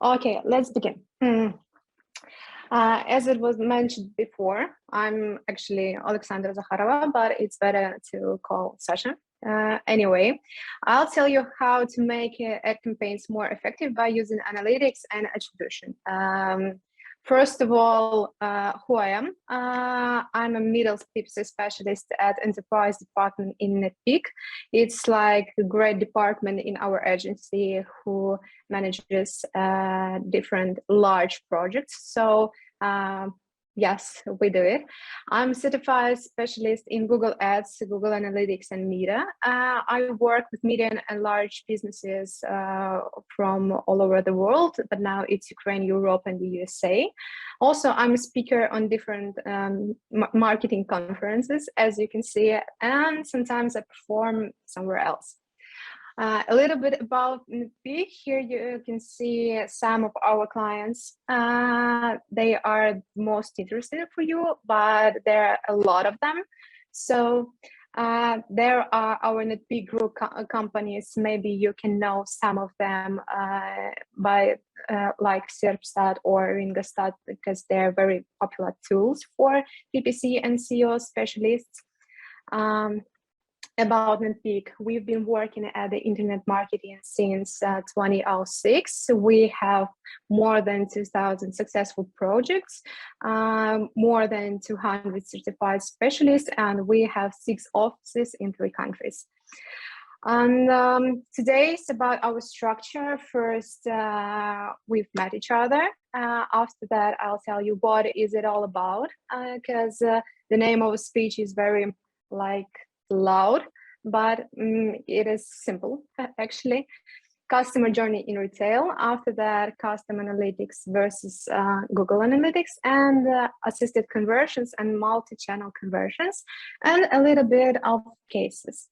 Okay, let's begin. As it was mentioned before, I'm actually Alexandra Zakharova, but it's better to call Sasha. Anyway, I'll tell you how to make ad campaigns more effective by using analytics and attribution. First of all, who I am. I'm a middle PPC specialist at enterprise department in Netpeak. It's like a great department in our agency who manages different large projects. So yes, we do it. I'm a certified specialist in Google Ads, Google Analytics, and Media. I work with medium and large businesses from all over the world, but now it's Ukraine, Europe, and the USA. Also, I'm a speaker on different marketing conferences, as you can see, and sometimes I perform somewhere else. A little bit about Netpeak. Here you can see some of our clients. They are most interested for you, but there are a lot of them. So there are our Netpeak group companies. Maybe you can know some of them by like Serpstat or Ringastat, because they're very popular tools for PPC and SEO specialists. About Netpeak, we've been working at the internet marketing since 2006. We have more than 2,000 successful projects, more than 200 certified specialists, and we have 6 offices in 3 countries. And today is about our structure. First, we've met each other. After that, I'll tell you what is it all about, because the name of a speech is very loud, but it is simple actually. Customer journey in retail. After that, custom analytics versus Google Analytics, and assisted conversions and multi-channel conversions, and a little bit of cases.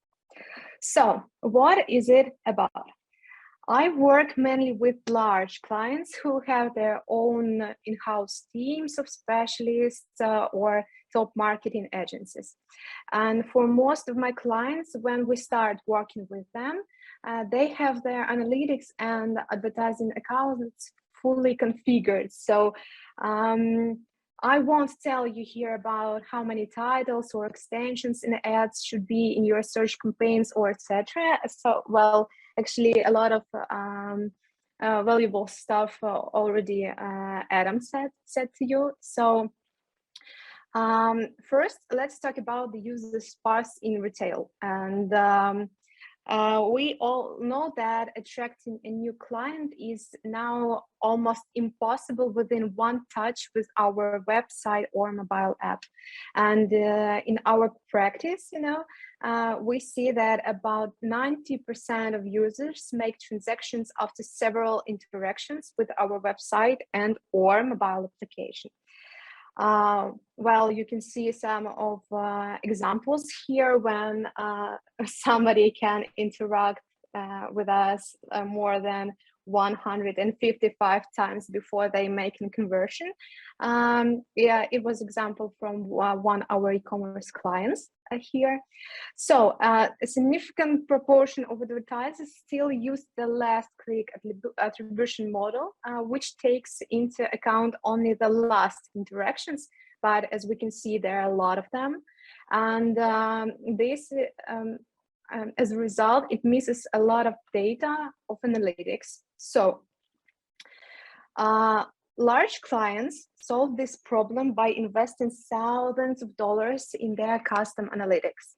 So what is it about? I work mainly with large clients who have their own in-house teams of specialists or top marketing agencies. And for most of my clients, when we start working with them, they have their analytics and advertising accounts fully configured. So I won't tell you here about how many titles or extensions in ads should be in your search campaigns or etc. So, well, actually, a lot of valuable stuff already Adam said to you. So first, let's talk about the user sparse in retail. And we all know that attracting a new client is now almost impossible within one touch with our website or mobile app. And in our practice, we see that about 90% of users make transactions after several interactions with our website and or mobile application. Well, you can see some of examples here when somebody can interact with us more than 155 times before they make a conversion. Yeah, it was example from one of our e-commerce clients here. So a significant proportion of advertisers still use the last click attribution model, which takes into account only the last interactions. But as we can see, there are a lot of them. And this as a result, it misses a lot of data of analytics. So large clients solve this problem by investing thousands of dollars in their custom analytics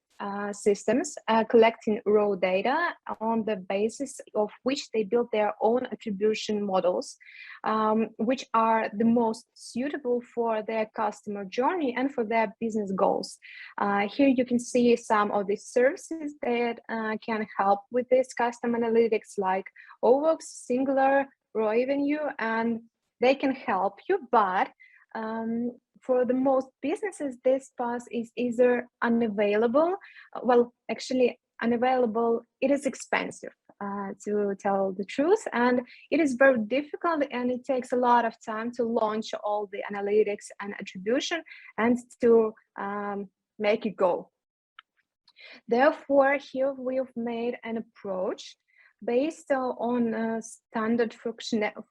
systems, collecting raw data on the basis of which they build their own attribution models, which are the most suitable for their customer journey and for their business goals. Here you can see some of the services that can help with this custom analytics, like Ovox, Singular, Raw Revenue, and they can help you, but for the most businesses, this path is either unavailable. Well, actually, unavailable, it is expensive to tell the truth, and it is very difficult, and it takes a lot of time to launch all the analytics and attribution and to make it go. Therefore, here we've made an approach based on standard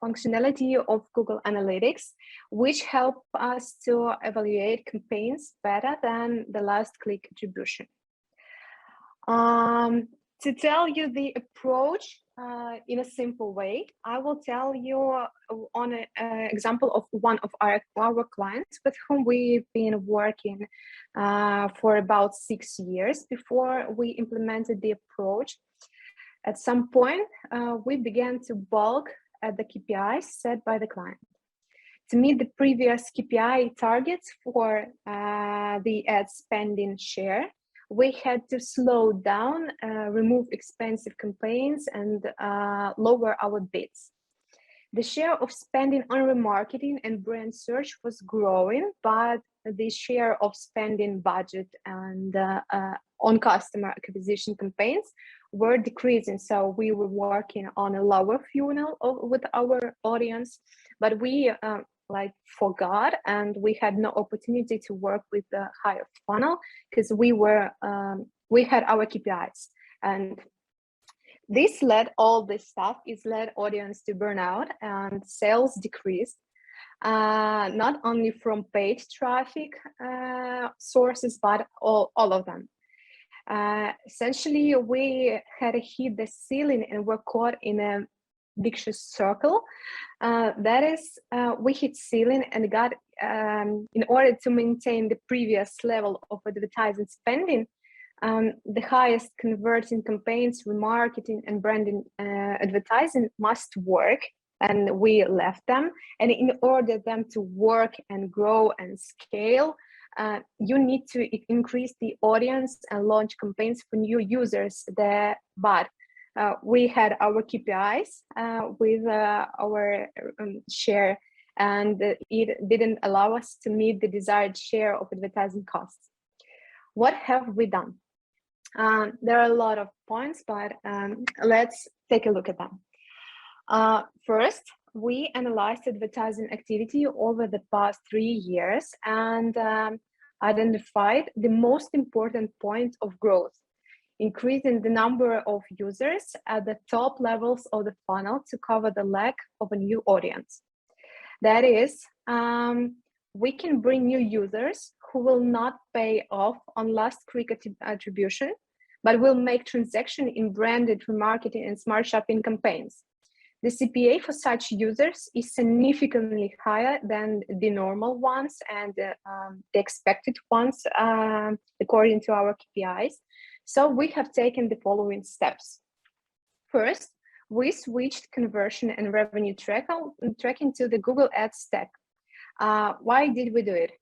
functionality of Google Analytics, which help us to evaluate campaigns better than the last click attribution. To tell you the approach in a simple way, I will tell you on an example of one of our clients with whom we've been working for about 6 years before we implemented the approach. At some point, we began to bulk at the KPIs set by the client. To meet the previous KPI targets for the ad spending share, we had to slow down, remove expensive campaigns, and lower our bids. The share of spending on remarketing and brand search was growing, but the share of spending budget and on customer acquisition campaigns were decreasing. So we were working on a lower funnel with our audience, but we forgot, and we had no opportunity to work with the higher funnel because we had our KPIs, and all this stuff led audience to burnout, and sales decreased, not only from paid traffic sources, but all of them. Essentially, we had hit the ceiling and were caught in a vicious circle. That is, we hit ceiling and got, in order to maintain the previous level of advertising spending, the highest converting campaigns, remarketing and branding advertising must work, and we left them. And in order them to work and grow and scale, you need to increase the audience and launch campaigns for new users there. But we had our KPIs with our share, and it didn't allow us to meet the desired share of advertising costs. What have we done? There are a lot of points, but let's take a look at them. First, we analyzed advertising activity over the past 3 years and identified the most important point of growth: increasing the number of users at the top levels of the funnel to cover the lack of a new audience. That is, we can bring new users who will not pay off on last click attribution, but will make transaction in branded remarketing and smart shopping campaigns. The CPA for such users is significantly higher than the normal ones and the expected ones according to our KPIs. So we have taken the following steps. First, we switched conversion and revenue tracking to the Google Ads stack. Why did we do it?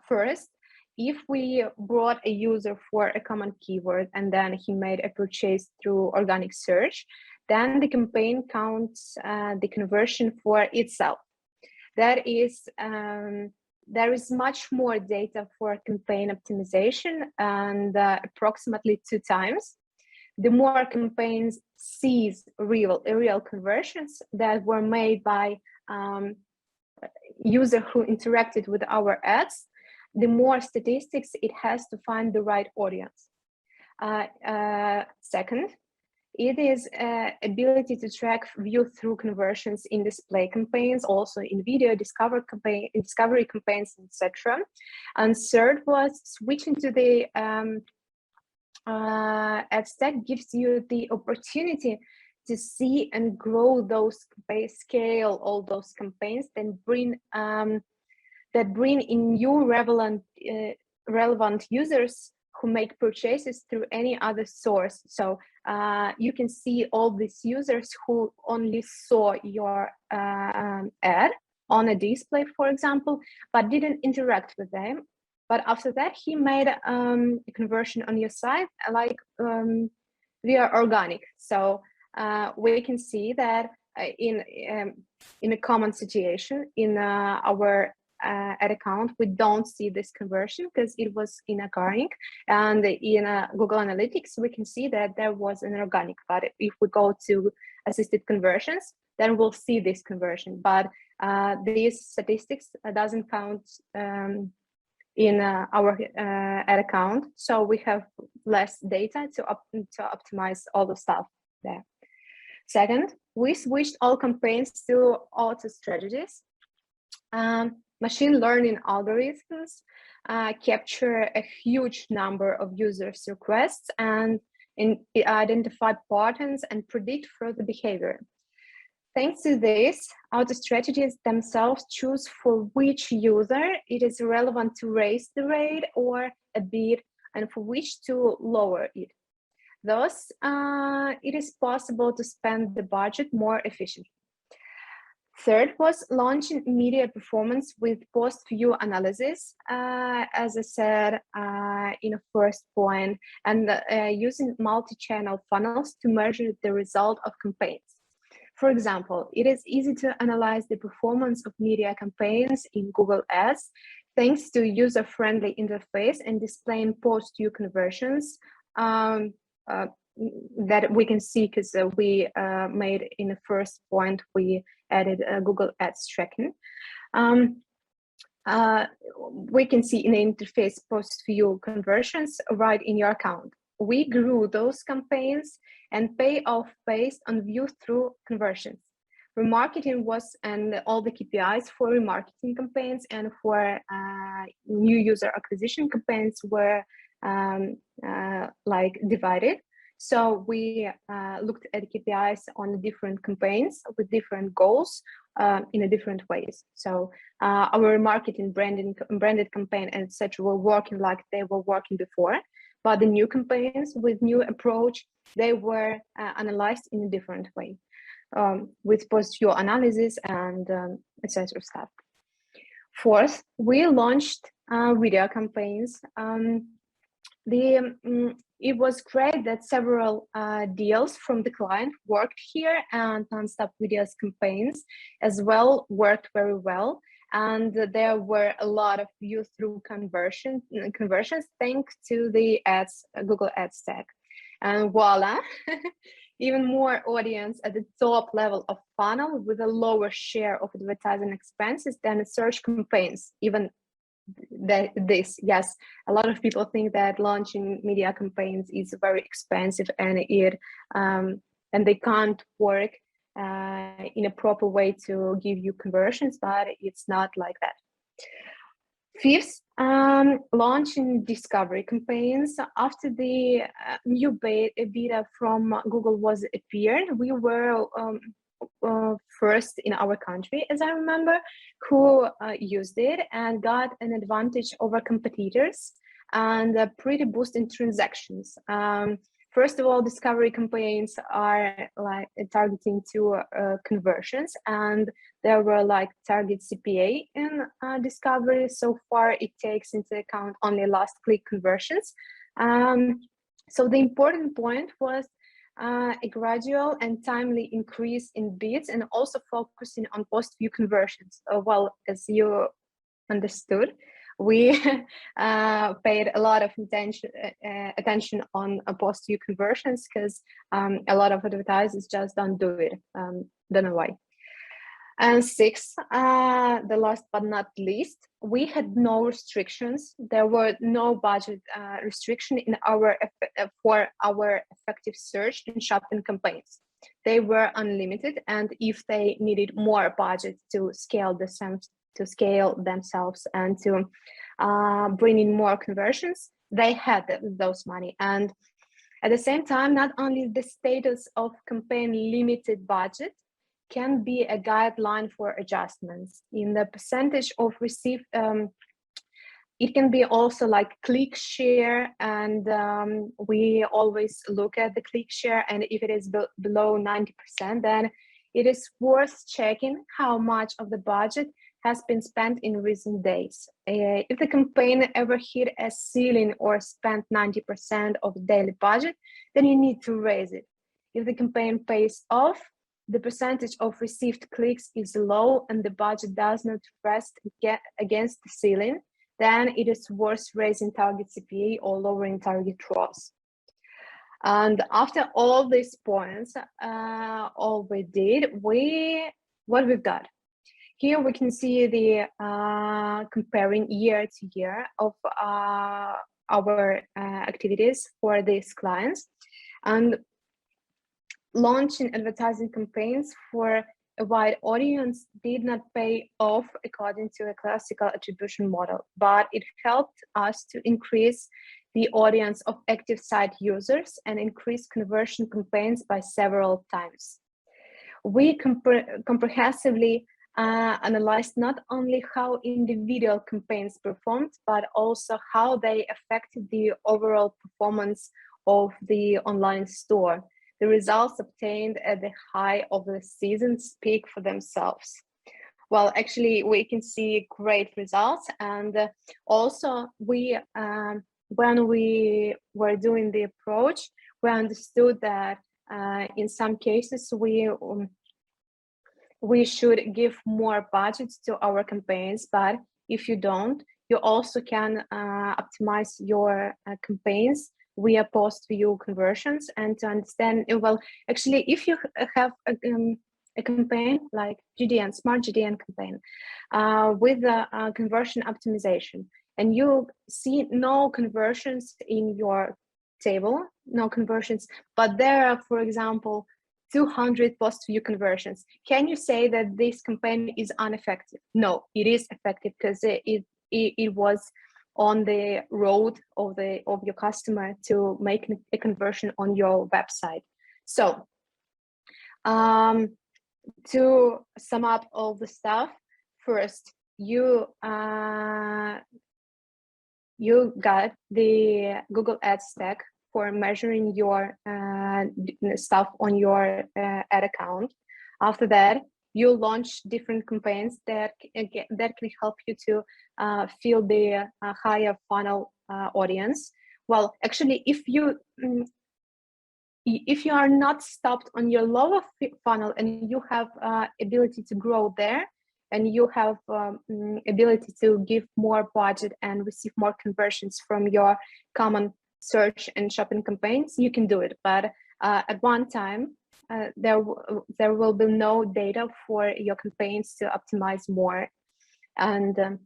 First, if we brought a user for a common keyword and then he made a purchase through organic search, then the campaign counts the conversion for itself. That is, there is much more data for campaign optimization, and approximately 2 times. The more campaigns sees real conversions that were made by user who interacted with our ads, the more statistics it has to find the right audience. Second, it is ability to track view-through conversions in display campaigns, also in video discovery campaigns, etc. And third was switching to the ad stack gives you the opportunity to see and grow those campaigns, scale all those campaigns, then bring in new relevant users who make purchases through any other source. So you can see all these users who only saw your ad on a display, for example, but didn't interact with them. But after that, he made a conversion on your site, like via organic. So we can see that in a common situation in our ad account, we don't see this conversion because it was inorganic, and in Google Analytics we can see that there was an organic. But if we go to assisted conversions, then we'll see this conversion. But these statistics doesn't count in our ad account, so we have less data to optimize all the stuff there. Second, we switched all campaigns to auto strategies. Machine learning algorithms capture a huge number of users' requests and identify patterns and predict further behavior. Thanks to this, auto strategies themselves choose for which user it is relevant to raise the rate or a bit and for which to lower it. Thus, it is possible to spend the budget more efficiently. Third was launching media performance with post-view analysis, as I said in a first point, and using multi-channel funnels to measure the result of campaigns. For example, it is easy to analyze the performance of media campaigns in Google Ads thanks to user-friendly interface and displaying post-view conversions that we can see because we made in the first point, we added Google Ads tracking. We can see in the interface post-view conversions right in your account. We grew those campaigns and pay off based on view-through conversions. Remarketing was, and all the KPIs for remarketing campaigns and for new user acquisition campaigns were like divided. So we looked at KPIs on different campaigns with different goals in a different ways. So our remarketing, branded campaign, and etc. were working like they were working before, but the new campaigns with new approach, they were analyzed in a different way with post-view analysis and etc. stuff. Fourth, we launched video campaigns. It was great that several deals from the client worked here, and non-stop videos campaigns as well worked very well. And there were a lot of view-through conversions thanks to the ads, Google Ads stack. And voila, even more audience at the top level of funnel with a lower share of advertising expenses than search campaigns. Even yes, a lot of people think that launching media campaigns is very expensive and they can't work in a proper way to give you conversions, but it's not like that. Fifth, launching discovery campaigns. After the new beta from Google was appeared, we were first in our country, as I remember, who used it and got an advantage over competitors and a pretty boost in transactions. First of all, discovery campaigns are like targeting to conversions, and there were like target CPA in discovery. So far, it takes into account only last click conversions. So the important point was a gradual and timely increase in bids and also focusing on post-view conversions. Well, as you understood, we paid a lot of attention on post-view conversions because a lot of advertisers just don't do it. Don't know why. And sixth, the last but not least, we had no restrictions. There were no budget restriction in for our effective search and shopping campaigns. They were unlimited, and if they needed more budget to scale themselves and to bring in more conversions, they had those money. And at the same time, not only the status of campaign limited budget can be a guideline for adjustments in the percentage of received. It can be also like click share, and we always look at the click share, and if it is below 90%, then it is worth checking how much of the budget has been spent in recent days. If the campaign ever hit a ceiling or spent 90% of the daily budget, then you need to raise it. If the campaign pays off, the percentage of received clicks is low and the budget does not rest against the ceiling, then it is worth raising target CPA or lowering target ROAS. And after all these points, all we did, what we've got. Here we can see the comparing year to year of our activities for these clients. And launching advertising campaigns for a wide audience did not pay off according to a classical attribution model, but it helped us to increase the audience of active site users and increase conversion campaigns by several times. We comprehensively analyzed not only how individual campaigns performed, but also how they affected the overall performance of the online store. The results obtained at the high of the season speak for themselves. Well, actually, we can see great results, and also when we were doing the approach, we understood that in some cases we should give more budget to our campaigns, but if you don't, you also can optimize your campaigns via post-view conversions and to understand, well, actually, if you have a campaign like GDN, smart GDN campaign with a conversion optimization, and you see no conversions in your table, no conversions, but there are, for example, 200 post-view conversions. Can you say that this campaign is ineffective? No, it is effective because it was on the road of your customer to make a conversion on your website. So to sum up all the stuff, first, you got the Google Ads stack for measuring your stuff on your ad account. After that, you launch different campaigns that can help you to fill the higher funnel audience. Well, actually, if you are not stopped on your lower funnel and you have ability to grow there, and you have ability to give more budget and receive more conversions from your common search and shopping campaigns, you can do it. But at one time, there will be no data for your campaigns to optimize more. And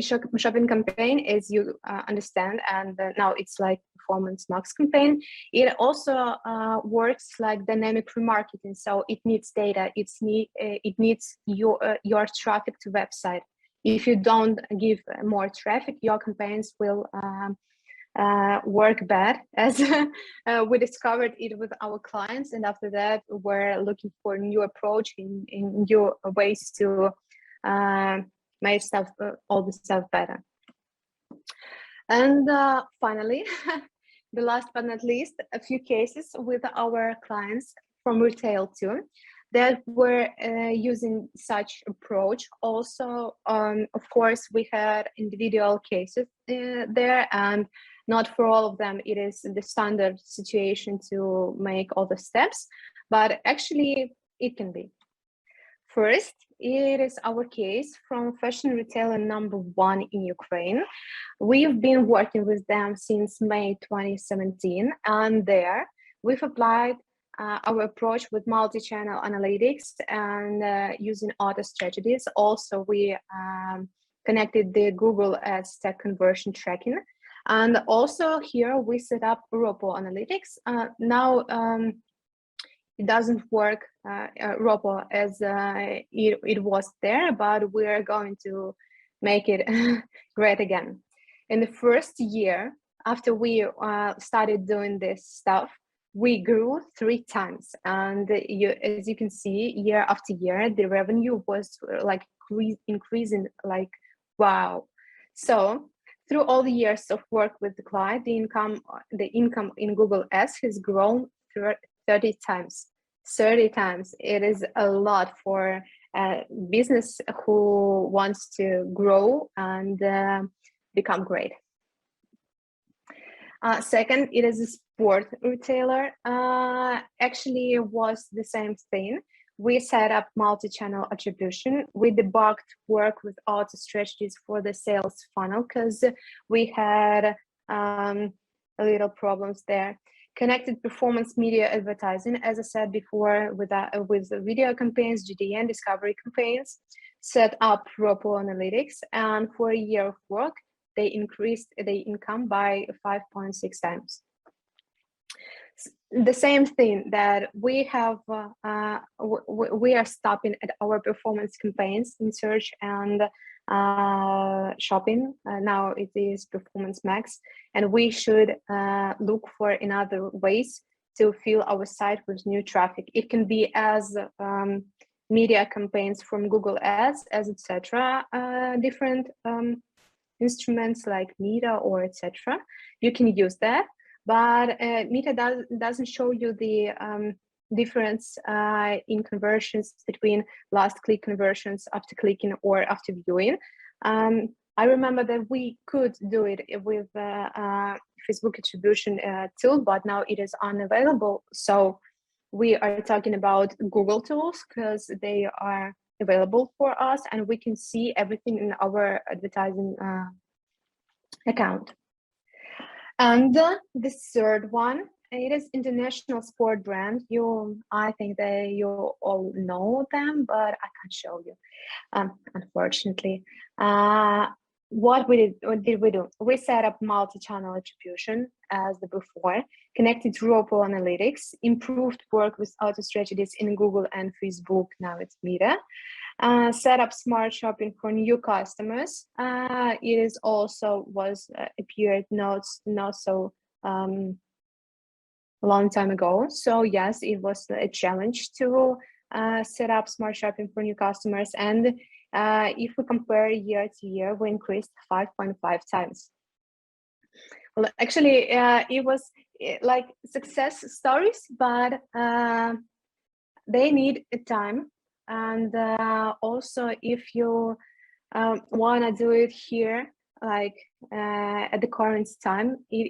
shopping campaign, as you understand, and now it's like performance max campaign, it also works like dynamic remarketing. So it needs data, it needs your traffic to website. If you don't give more traffic, your campaigns will work bad, as we discovered it with our clients. And after that, we're looking for a new approach in new ways to make stuff, all the stuff better. And finally, the last but not least, a few cases with our clients from retail too, that were using such approach. Also, of course, we had individual cases there, and not for all of them it is the standard situation to make all the steps, but actually it can be. First, it is our case from fashion retailer #1 in Ukraine. We've been working with them since May 2017, and there we've applied our approach with multi-channel analytics and using auto strategies. Also, we connected the Google Ads stack conversion tracking. And also here we set up ROPO analytics. Now it doesn't work ROPO as it was there, but we're going to make it great again. In the first year after we started doing this stuff, we grew 3 times, and as you can see, year after year, the revenue was like increasing, like wow. So through all the years of work with the client, the income in Google Ads has grown 30 times. 30 times. It is a lot for a business who wants to grow and become great. Second, it is a sport retailer. Actually, it was the same thing. We set up multi-channel attribution. We debugged work with auto strategies for the sales funnel because we had a little problems there. Connected performance media advertising, as I said before, with the video campaigns, GDN discovery campaigns, set up ROPO analytics, and for a year of work, they increased the income by 5.6 times. the same thing that we have, we are stopping at our performance campaigns in search and shopping. Now it is Performance Max, and we should look for in other ways to fill our site with new traffic. It can be as media campaigns from Google Ads, as etc. Different instruments like Meta or etc. You can use that. But Meta doesn't show you the difference in conversions between last click conversions after clicking or after viewing. I remember that we could do it with Facebook attribution tool, but now it is unavailable. So we are talking about Google tools because they are available for us and we can see everything in our advertising account. And the third one, it is international sport brand. I think that you all know them, but I can't show you, unfortunately. What did we do? We set up multi-channel attribution as the before, connected Drupal analytics, improved work with auto strategies in Google and Facebook. Now it's Meta. Set up smart shopping for new customers. It is also appeared not so long time ago. So yes, it was a challenge to set up smart shopping for new customers. And if we compare year to year, we increased 5.5 times. Well, actually, it was like success stories, but they need a time. And also, if you want to do it here, like at the current time, you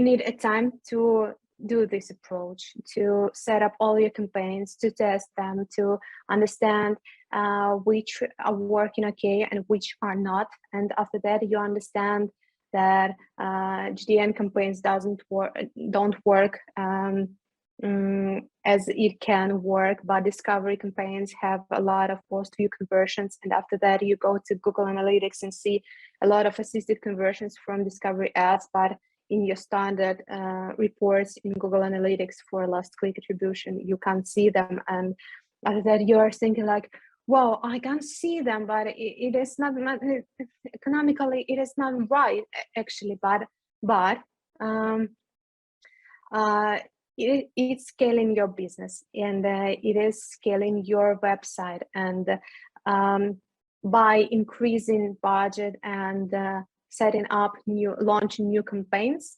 need a time to do this approach, to set up all your campaigns, to test them, to understand which are working okay and which are not. And after that, you understand that GDN campaigns don't work as it can work, but discovery campaigns have a lot of post-view conversions. And after that, you go to Google Analytics and see a lot of assisted conversions from discovery ads, but in your standard reports in Google Analytics for last click attribution, you can't see them. And after that, you are thinking like, well, I can see them, but it is not economically, it is not right actually, but it's scaling your business and it is scaling your website. And by increasing budget and setting up launching new campaigns,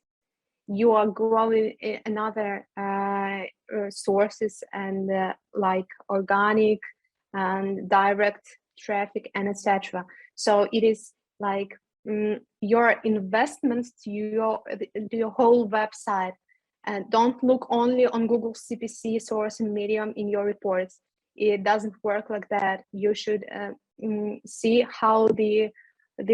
you are growing another sources and like organic and direct traffic and etc. So it is like your investments to your whole website. And don't look only on Google CPC, source and medium in your reports. It doesn't work like that. You should see how the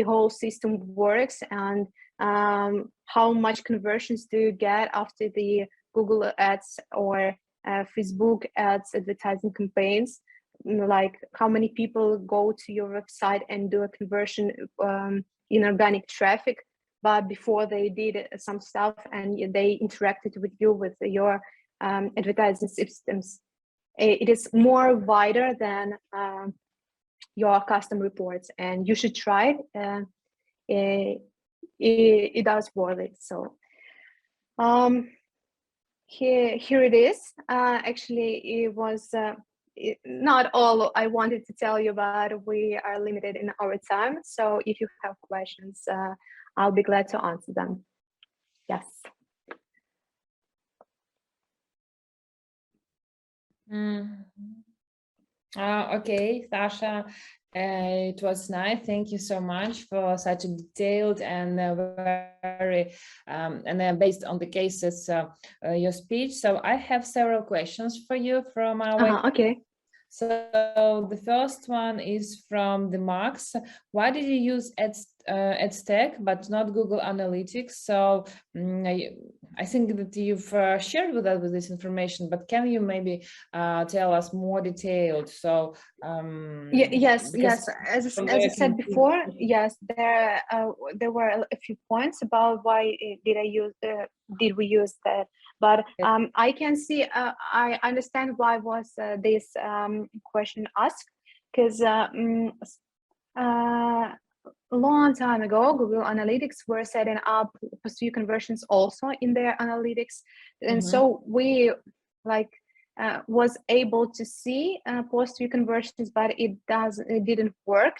whole system works and how much conversions do you get after the Google ads or Facebook ads advertising campaigns. Like how many people go to your website and do a conversion in organic traffic, but before they did some stuff and they interacted with you with your advertising systems. It is more wider than your custom reports, and you should try it. It does worth it. So here it is. Actually, it was not all I wanted to tell you, but we are limited in our time. So if you have questions, I'll be glad to answer them. Yes. Okay, Sasha, it was nice. Thank you so much for such a detailed and very and then based on the cases your speech. So I have several questions for you from our okay. So the first one is from the Max. Why did you use ad stack, but not Google Analytics. So I think that you've shared with us with this information, but can you maybe tell us more detailed? So yes, because as I said before, yes, there were a few points about why did we use that, but I can see I understand why was this question asked, because a long time ago, Google Analytics were setting up post-view conversions also in their analytics, and so we was able to see post-view conversions, but it didn't work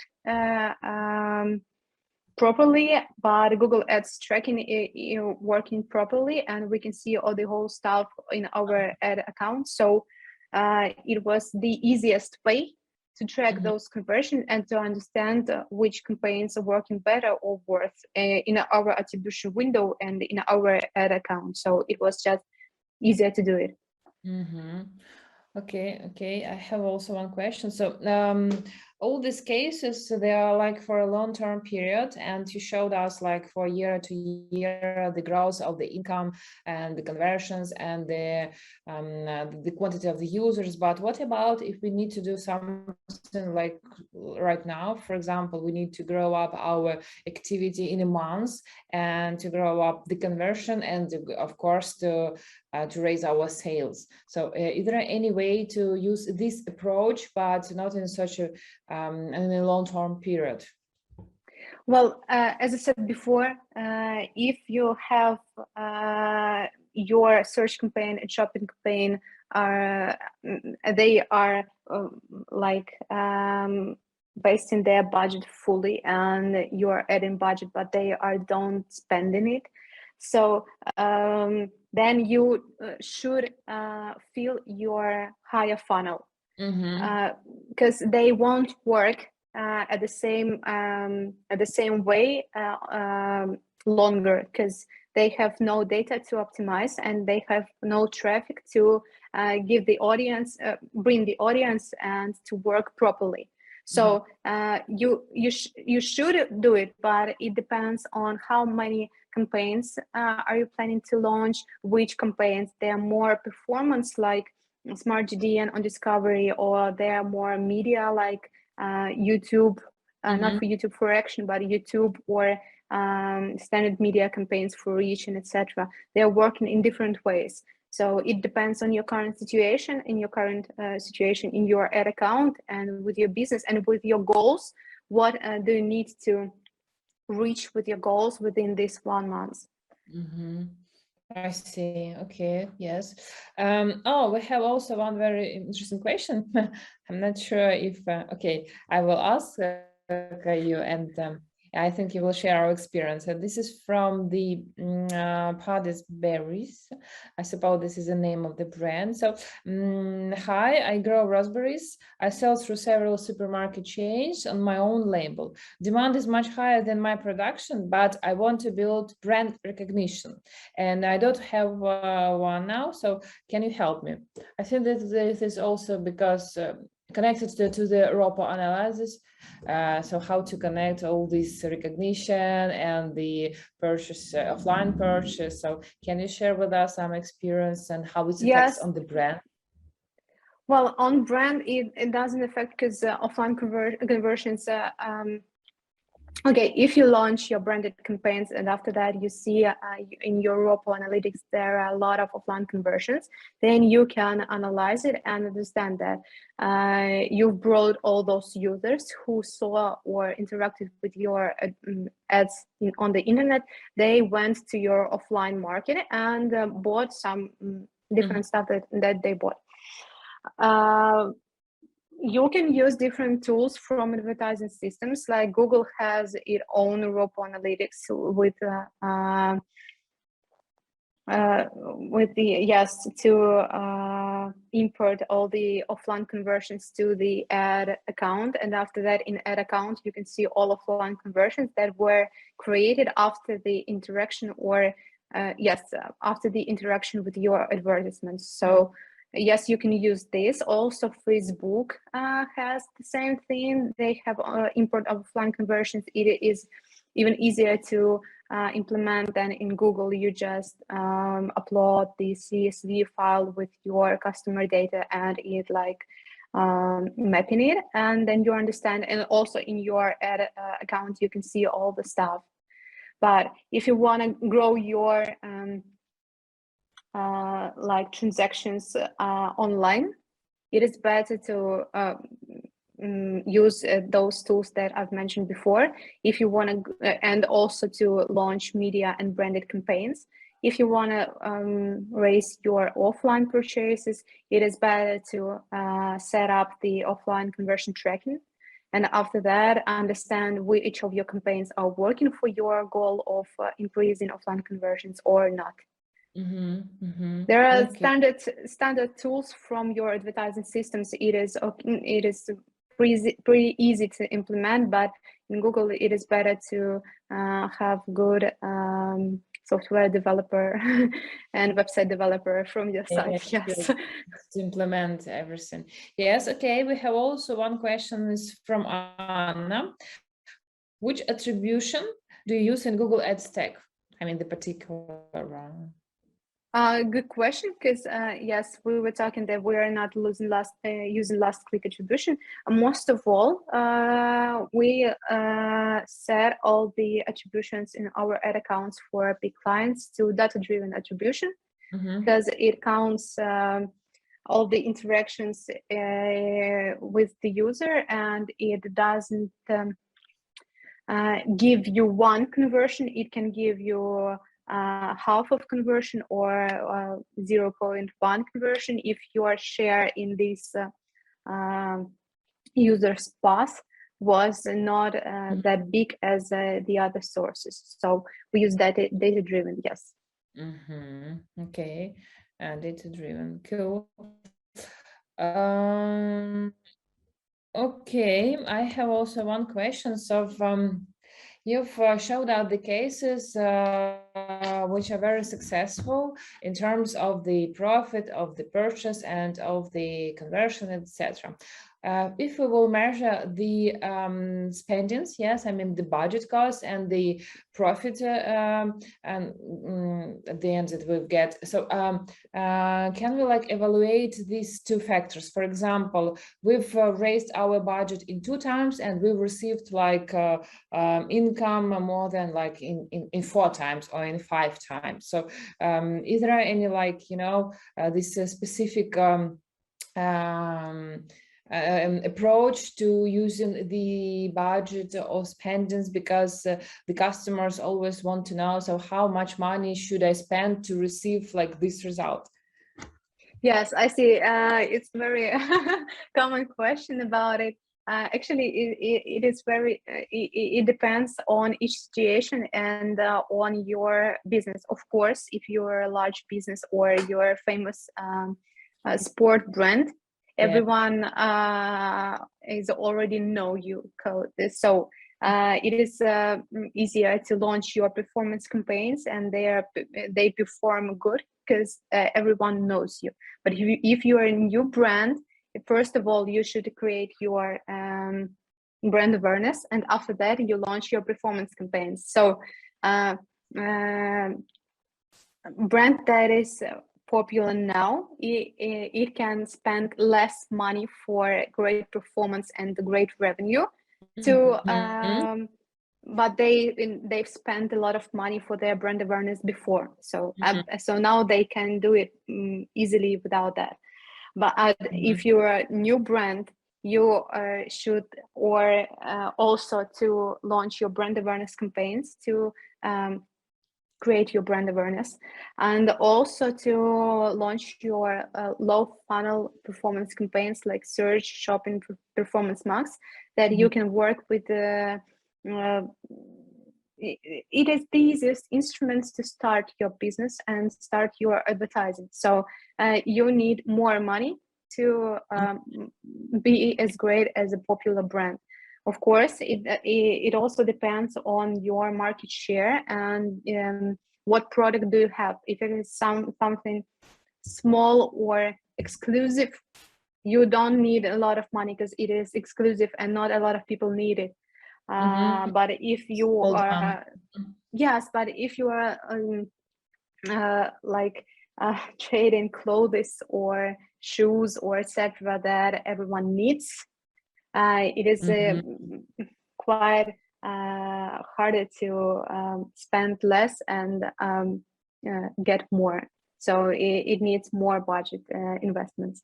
properly. But Google Ads tracking working properly, and we can see all the whole stuff in our ad account. So it was the easiest way to track those conversions and to understand which campaigns are working better or worse in our attribution window and in our ad account. So it was just easier to do it. Okay. I have also one question. So all these cases, they are like for a long-term period, and you showed us like for year to year the growth of the income and the conversions and the quantity of the users. But what about if we need to do something like right now? For example, we need to grow up our activity in a month and to grow up the conversion and of course to raise our sales. So is there any way to use this approach, but not in such a in a long-term period? Well, as I said before, if you have your search campaign and shopping campaign they are based in their budget fully, and you're adding budget, but they don't spending it. So then you should fill your higher funnel, because they won't work at the same way longer, because they have no data to optimize and they have no traffic to give the audience, bring the audience and to work properly. So you should do it, but it depends on how many campaigns are you planning to launch, which campaigns. They are more performance like Smart GDN on discovery, or they are more media like YouTube, not for YouTube for action, but YouTube or standard media campaigns for reach and etc. They're working in different ways. So it depends on your current situation, in your ad account and with your business and with your goals. What do you need to reach with your goals within this 1 month? I see. Okay. Yes. Oh, we have also one very interesting question. I'm not sure if okay, I will ask you, and I think you will share our experience. And this is from the Paddy's Berries. I suppose this is the name of the brand. So, hi, I grow raspberries. I sell through several supermarket chains on my own label. Demand is much higher than my production, but I want to build brand recognition. And I don't have one now. So can you help me? I think that this is also because connected to the ROPO analysis. So how to connect all this recognition and the purchase, offline purchase. So can you share with us some experience and how it affects on the brand? Well, on brand, it doesn't affect, because offline conversions okay, if you launch your branded campaigns and after that you see in your ROPO analytics there are a lot of offline conversions, then you can analyze it and understand that you've brought all those users who saw or interacted with your ads on the internet. They went to your offline market and bought some different stuff that they bought. You can use different tools from advertising systems, like Google has its own ROPO analytics with to import all the offline conversions to the ad account, and after that in ad account you can see all offline conversions that were created after the interaction or after the interaction with your advertisements. So yes, you can use this. Also, Facebook has the same thing. They have import of offline conversions. It is even easier to implement than in Google. You just upload the CSV file with your customer data and it like mapping it, and then you understand. And also in your ad account, you can see all the stuff. But if you want to grow your like transactions online, it is better to use those tools that I've mentioned before. If you want to, and also to launch media and branded campaigns. If you want to raise your offline purchases, it is better to set up the offline conversion tracking. And after that, understand which of your campaigns are working for your goal of increasing offline conversions or not. There are standard tools from your advertising systems. It is pretty easy to implement, but in Google it is better to have good software developer and website developer from your side. Yes, to implement everything. Yes, okay. We have also one question is from Anna. Which attribution do you use in Google Ads stack? I mean, the particular one. Good question, because yes, we were talking that we are not using last click attribution. Most of all, we set all the attributions in our ad accounts for big clients to data-driven attribution, because it counts all the interactions with the user, and it doesn't give you one conversion. It can give you half of conversion or 0.1 conversion if your share in this user's path was not that big as the other sources. So we use data driven. Yes. Okay, data driven. Cool. Okay, I have also one question. So you've showed out the cases which are very successful in terms of the profit of the purchase and of the conversion, etc. If we will measure the spendings, yes, I mean the budget costs and the profit and at the end that we get. So can we like evaluate these two factors? For example, we've raised our budget in 2 times and we've received like income more than like in 4 times or in 5 times. So is there any like, you know, this specific approach to using the budget or spendings, because the customers always want to know, so how much money should I spend to receive like this result? Yes, I see. It's a very common question about it. Actually, it is very, it depends on each situation and on your business. Of course, if you're a large business or you're a famous sport brand, everyone is already know you code this. So it is easier to launch your performance campaigns, and they perform good because everyone knows you. But if you are a new brand, first of all, you should create your brand awareness, and after that you launch your performance campaigns. So brand that is popular now, it can spend less money for great performance and great revenue to but they've spent a lot of money for their brand awareness before, so so now they can do it easily without that. But if you're a new brand, you should also to launch your brand awareness campaigns to create your brand awareness, and also to launch your low funnel performance campaigns like search, shopping, performance max, that you can work with. It is the easiest instruments to start your business and start your advertising. So you need more money to be as great as a popular brand. Of course, it also depends on your market share and what product do you have. If it is something small or exclusive, you don't need a lot of money because it is exclusive and not a lot of people need it. But if you Hold are, on. yes, but if you are like trading clothes or shoes or etc. that everyone needs, it is quite harder to spend less and get more. So it needs more budget investments.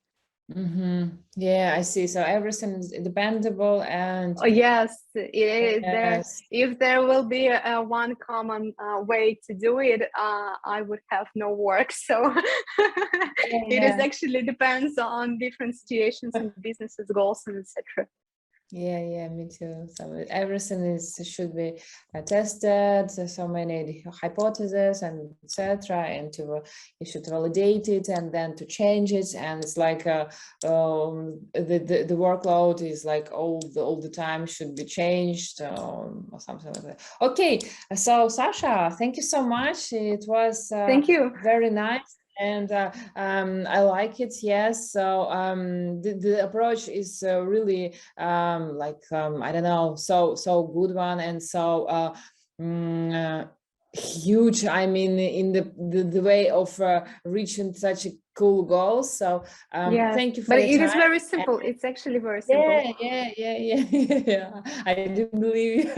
Yeah, I see. So everything is dependable and Oh, yes, it is. yes. If there will be one common way to do it, I would have no work. So it is actually depends on different situations and businesses, goals, and etc. Yeah, me too. So everything should be tested. So many hypotheses and etc. And you should validate it and then to change it. And it's like the workload is like all the time should be changed or something like that. Okay, so Sasha, thank you so much. It was Thank you. very nice. And I like it. Yes. So the approach is really I don't know, so good one and so huge. I mean, in the way of reaching such a cool goal. So Yes, thank you for but your it time. is very simple. It's actually very simple. Yeah. I do believe.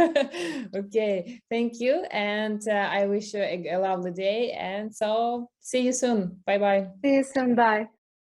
Okay, thank you, and I wish you a lovely day. And so, see you soon. Bye bye. See you soon. Bye.